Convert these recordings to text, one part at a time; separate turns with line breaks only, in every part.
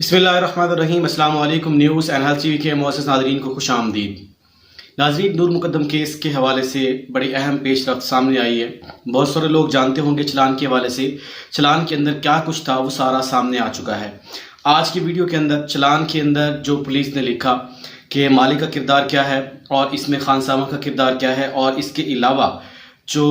بسم اللہ الرحمن الرحیم۔ السلام علیکم۔ News and health T V کے معزز ناظرین کو خوش آمدید۔ ناظرین، نور مقدم کیس کے حوالے سے بڑی اہم پیش رفت سامنے آئی ہے۔ بہت سارے لوگ جانتے ہوں گے چلان کے حوالے سے، چلان کے اندر کیا کچھ تھا وہ سارا سامنے آ چکا ہے۔ آج کی ویڈیو کے اندر چلان کے اندر جو پولیس نے لکھا کہ مالک کا کردار کیا ہے اور اس میں خان سامہ کا کردار کیا ہے، اور اس کے علاوہ جو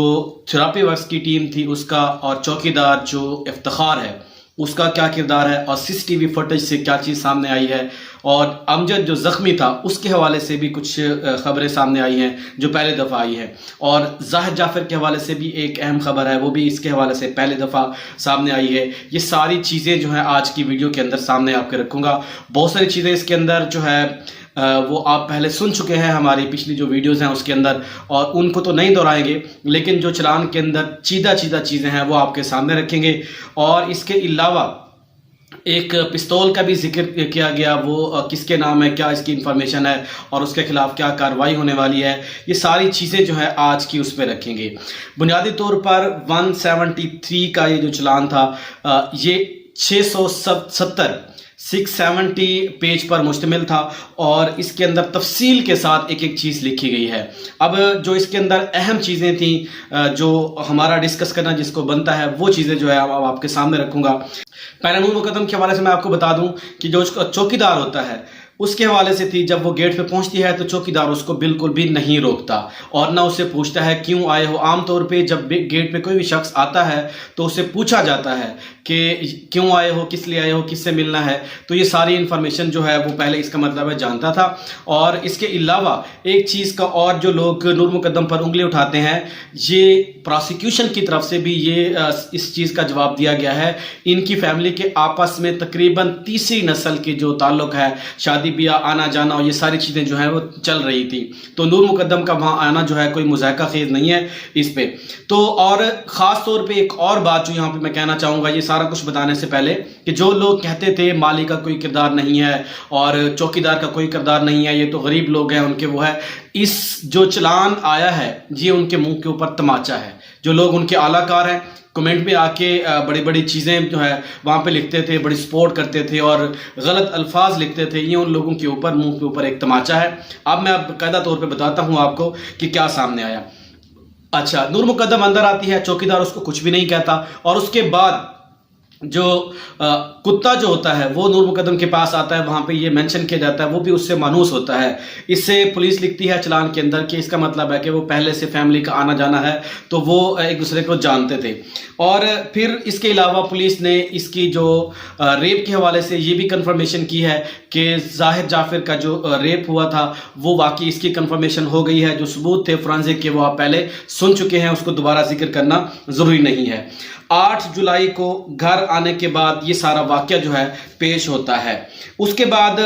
تھراپی ورکس کی ٹیم تھی اس کا، اور چوکیدار جو افتخار ہے اس کا کیا کردار ہے، اور سی سی ٹی وی فوٹیج سے کیا چیز سامنے آئی ہے، اور امجد جو زخمی تھا اس کے حوالے سے بھی کچھ خبریں سامنے آئی ہیں جو پہلے دفعہ آئی ہیں، اور زاہد جعفر کے حوالے سے بھی ایک اہم خبر ہے، وہ بھی اس کے حوالے سے پہلے دفعہ سامنے آئی ہے۔ یہ ساری چیزیں جو ہیں آج کی ویڈیو کے اندر سامنے آپ کے رکھوں گا۔ بہت ساری چیزیں اس کے اندر جو ہے وہ آپ پہلے سن چکے ہیں ہماری پچھلی جو ویڈیوز ہیں اس کے اندر، اور ان کو تو نہیں دہرائیں گے، لیکن جو چلان کے اندر چیدہ چیزیں ہیں وہ آپ کے سامنے رکھیں گے۔ اور اس کے علاوہ ایک پستول کا بھی ذکر کیا گیا، وہ کس کے نام ہے، کیا اس کی انفارمیشن ہے، اور اس کے خلاف کیا کارروائی ہونے والی ہے، یہ ساری چیزیں جو ہے آج کی اس پہ رکھیں گے۔ بنیادی طور پر 173 کا یہ جو چلان تھا، یہ 670 پیج پر مشتمل تھا، اور اس کے اندر تفصیل کے ساتھ ایک ایک چیز لکھی گئی ہے۔ اب جو اس کے اندر اہم چیزیں تھیں جو ہمارا ڈسکس کرنا جس کو بنتا ہے، وہ چیزیں جو ہے اب آپ کے سامنے رکھوں گا۔ پہلے نور مقدم کے حوالے سے میں آپ کو بتا دوں کہ جو چوکیدار ہوتا ہے اس کے حوالے سے تھی، جب وہ گیٹ پہ پہنچتی ہے تو چوکیدار اس کو بالکل بھی نہیں روکتا اور نہ اسے پوچھتا ہے کیوں آئے ہو۔ عام طور پہ جب گیٹ پہ کوئی بھی شخص آتا ہے تو اسے پوچھا جاتا ہے کہ کیوں آئے ہو، کس لیے آئے ہو، کس سے ملنا ہے، تو یہ ساری انفارمیشن جو ہے وہ پہلے اس کا مطلب ہے جانتا تھا۔ اور اس کے علاوہ ایک چیز کا اور جو لوگ نور مقدم پر انگلی اٹھاتے ہیں، یہ پراسیکیوشن کی طرف سے بھی یہ اس چیز کا جواب دیا گیا ہے، ان کی فیملی کے آپس میں تقریباً تیسری نسل کی جو تعلق ہے، شادی بیاہ، آنا جانا، اور یہ ساری چیزیں جو ہیں وہ چل رہی تھی، تو نور مقدم کا وہاں آنا جو ہے کوئی مضحکہ خیز نہیں ہے اس پہ۔ تو اور خاص طور پہ ایک اور بات جو یہاں پہ میں کہنا چاہوں گا، یہ سارا کچھ بتانے سے پہلے، کہ جو لوگ کہتے تھے مالی کا کوئی کردار نہیں ہے اور چوکیدار کا کوئی کردار نہیں ہے، یہ تو غریب لوگ ہیں ان کے وہ ہے، اس جو چلان آیا ہے یہ ان کے منہ کے اوپر تماچا ہے۔ جو لوگ ان کے اعلیٰ کار ہیں کمنٹ میں آ کے بڑی بڑی چیزیں جو ہے وہاں پہ لکھتے تھے، بڑی سپورٹ کرتے تھے اور غلط الفاظ لکھتے تھے، یہ ان لوگوں کے اوپر منہ کے اوپر ایک تماچا ہے۔ اب میں باقاعدہ طور پہ بتاتا ہوں آپ کو کہ کیا سامنے آیا۔ اچھا، نور مقدم اندر آتی ہے، چوکیدار اس کو کچھ بھی نہیں کہتا، اور اس کے بعد جو کتا جو ہوتا ہے وہ نور مقدم کے پاس آتا ہے، وہاں پہ یہ مینشن کیا جاتا ہے، وہ بھی اس سے مانوس ہوتا ہے۔ اس سے پولیس لکھتی ہے چلان کے اندر کہ اس کا مطلب ہے کہ وہ پہلے سے فیملی کا آنا جانا ہے، تو وہ ایک دوسرے کو جانتے تھے۔ اور پھر اس کے علاوہ پولیس نے اس کی جو ریپ کے حوالے سے یہ بھی کنفرمیشن کی ہے کہ زاہد جعفر کا جو ریپ ہوا تھا وہ واقعی اس کی کنفرمیشن ہو گئی ہے۔ جو ثبوت تھے فرانزک کے وہ آپ پہلے سن چکے ہیں، اس کو دوبارہ ذکر کرنا ضروری نہیں ہے۔ 8 جولائی کو گھر آنے کے بعد یہ سارا واقعہ جو ہے پیش ہوتا ہے۔ اس کے بعد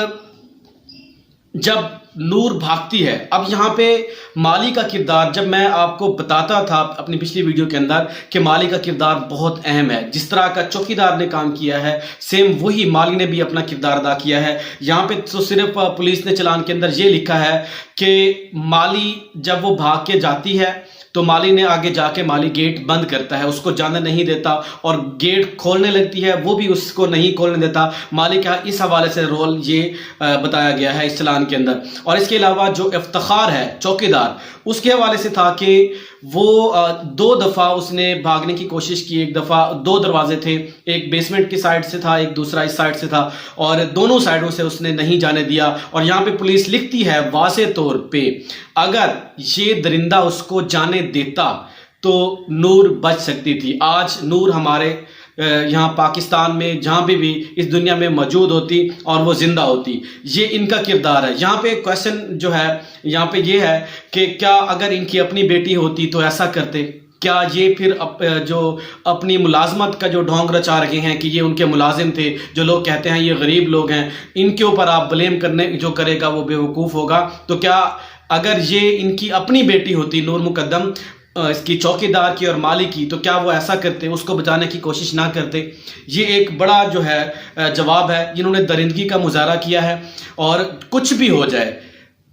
جب نور بھاگتی ہے، اب یہاں پہ مالی کا کردار، جب میں آپ کو بتاتا تھا اپنی پچھلی ویڈیو کے اندر کہ مالی کا کردار بہت اہم ہے، جس طرح کا چوکیدار نے کام کیا ہے سیم وہی مالی نے بھی اپنا کردار ادا کیا ہے۔ یہاں پہ تو صرف پولیس نے چلان کے اندر یہ لکھا ہے کہ مالی جب وہ بھاگ کے جاتی ہے تو مالی نے آگے جا کے مالی گیٹ بند کرتا ہے، اس کو جانے نہیں دیتا، اور گیٹ کھولنے لگتی ہے وہ بھی اس کو نہیں کھولنے دیتا۔ مالی کا اس حوالے سے رول یہ بتایا گیا ہے اس چلان کے اندر۔ اور اس کے علاوہ جو افتخار ہے چوکیدار، اس کے حوالے سے تھا کہ وہ 2 دفعہ اس نے بھاگنے کی کوشش کی۔ ایک دفعہ 2 دروازے تھے، ایک بیسمنٹ کی سائڈ سے تھا، ایک دوسرا اس سائڈ سے تھا، اور دونوں سائڈوں سے اس نے نہیں جانے دیا۔ اور یہاں پہ پولیس لکھتی ہے واضح طور پہ اگر یہ درندہ اس کو جانے دیتا تو نور بچ سکتی تھی۔ آج نور ہمارے یہاں پاکستان میں جہاں بھی اس دنیا میں موجود ہوتی اور وہ زندہ ہوتی۔ یہ ان کا کردار ہے۔ یہاں پہ کویسچن جو ہے یہاں پہ یہ ہے کہ کیا اگر ان کی اپنی بیٹی ہوتی تو ایسا کرتے؟ کیا یہ پھر جو اپنی ملازمت کا جو ڈھونگ رچا رہے ہیں کہ یہ ان کے ملازم تھے، جو لوگ کہتے ہیں یہ غریب لوگ ہیں، ان کے اوپر آپ بلیم کرنے جو کرے گا وہ بے وقوف ہوگا۔ تو کیا اگر یہ ان کی اپنی بیٹی ہوتی نور مقدم، اس کی چوکیدار کی اور مالی کی، تو کیا وہ ایسا کرتے، اس کو بچانے کی کوشش نہ کرتے؟ یہ ایک بڑا جو ہے جواب ہے، جنہوں نے درندگی کا مظاہرہ کیا ہے۔ اور کچھ بھی ہو جائے،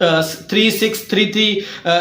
3633,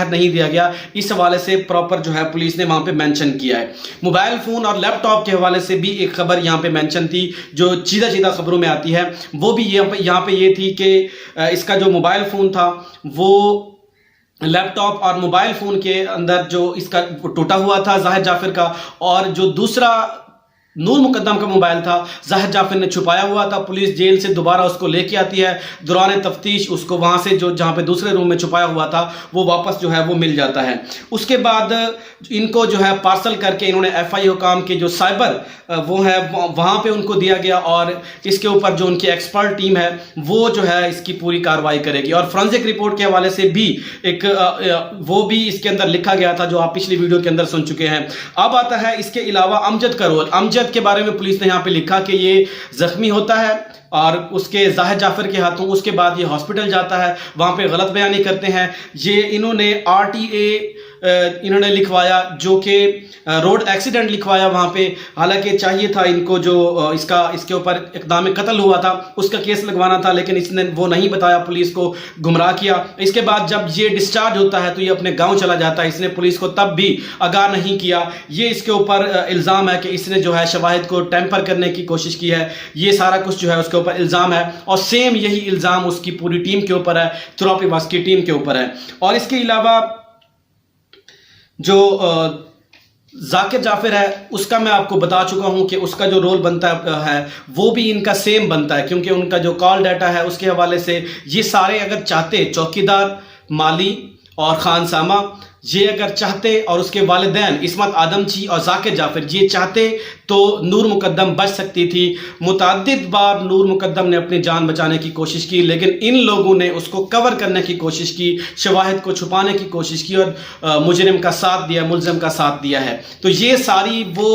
زہر نہیں دیا گیا، اس حوالے سے پراپر جو ہے پولیس نے وہاں پہ مینشن کیا ہے۔ موبائل فون اور لیپ ٹاپ کے حوالے سے بھی ایک خبر یہاں پہ مینشن تھی جو چیدہ خبروں میں آتی ہے، وہ بھی یہاں پہ یہ تھی کہ اس کا جو موبائل فون تھا وہ لیپ ٹاپ اور موبائل فون کے اندر جو اس کا ٹوٹا ہوا تھا زاہد جعفر کا، اور جو دوسرا نور مقدم کا موبائل تھا زاہد جعفر نے چھپایا ہوا تھا۔ پولیس جیل سے دوبارہ اس کو لے کے آتی ہے، دوران تفتیش اس کو وہاں سے جہاں پہ دوسرے روم میں چھپایا ہوا تھا وہ واپس جو ہے وہ مل جاتا ہے۔ اس کے بعد ان کو جو ہے پارسل کر کے انہوں نے ایف آئی حکام کے جو سائبر وہ ہے وہاں پہ ان کو دیا گیا، اور اس کے اوپر جو ان کی ایکسپرٹ ٹیم ہے وہ جو ہے اس کی پوری کارروائی کرے گی۔ اور فورنزک رپورٹ کے حوالے سے بھی ایک وہ بھی اس کے اندر لکھا گیا تھا جو آپ پچھلی ویڈیو کے اندر سن چکے ہیں۔ اب آتا ہے اس کے علاوہ امجد کا رول۔ امجد کے بارے میں پولیس نے یہاں پہ لکھا کہ یہ زخمی ہوتا ہے اور اس کے زاہد جعفر کے ہاتھوں، اس کے بعد یہ ہاسپٹل جاتا ہے، وہاں پہ غلط بیانی کرتے ہیں۔ یہ انہوں نے RTA انہوں نے لکھوایا جو کہ روڈ ایکسیڈنٹ لکھوایا وہاں پہ، حالانکہ چاہیے تھا ان کو جو اس کے اوپر اقدام قتل ہوا تھا اس کا کیس لگوانا تھا، لیکن اس نے وہ نہیں بتایا، پولیس کو گمراہ کیا۔ اس کے بعد جب یہ ڈسچارج ہوتا ہے تو یہ اپنے گاؤں چلا جاتا ہے، اس نے پولیس کو تب بھی آگاہ نہیں کیا۔ یہ اس کے اوپر الزام ہے کہ اس نے جو ہے شواہد کو ٹیمپر کرنے کی کوشش کی ہے، یہ سارا کچھ جو ہے اس کے اوپر الزام ہے، اور سیم یہی الزام اس کی پوری ٹیم کے اوپر ہے، تھراپی واس کی ٹیم کے اوپر ہے۔ اور اس کے علاوہ جو ذاکر جعفر ہے اس کا میں آپ کو بتا چکا ہوں کہ اس کا جو رول بنتا ہے وہ بھی ان کا سیم بنتا ہے، کیونکہ ان کا جو کال ڈیٹا ہے اس کے حوالے سے یہ سارے اگر چاہتے، چوکیدار، مالی اور خان سامہ، یہ اگر چاہتے، اور اس کے والدین عصمت آدمچی اور ذاکر جعفر یہ چاہتے تو نور مقدم بچ سکتی تھی۔ متعدد بار نور مقدم نے اپنی جان بچانے کی کوشش کی، لیکن ان لوگوں نے اس کو کور کرنے کی کوشش کی، شواہد کو چھپانے کی کوشش کی، اور مجرم کا ساتھ دیا، ملزم کا ساتھ دیا ہے۔ تو یہ ساری وہ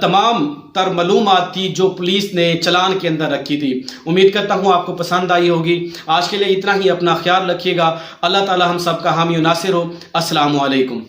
تمام تر معلومات تھی جو پولیس نے چلان کے اندر رکھی تھی۔ امید کرتا ہوں آپ کو پسند آئی ہوگی۔ آج کے لیے اتنا ہی، اپنا خیال رکھیے گا۔ اللہ تعالی ہم سب کا حامی و ناصر ہو۔ السلام علیکم۔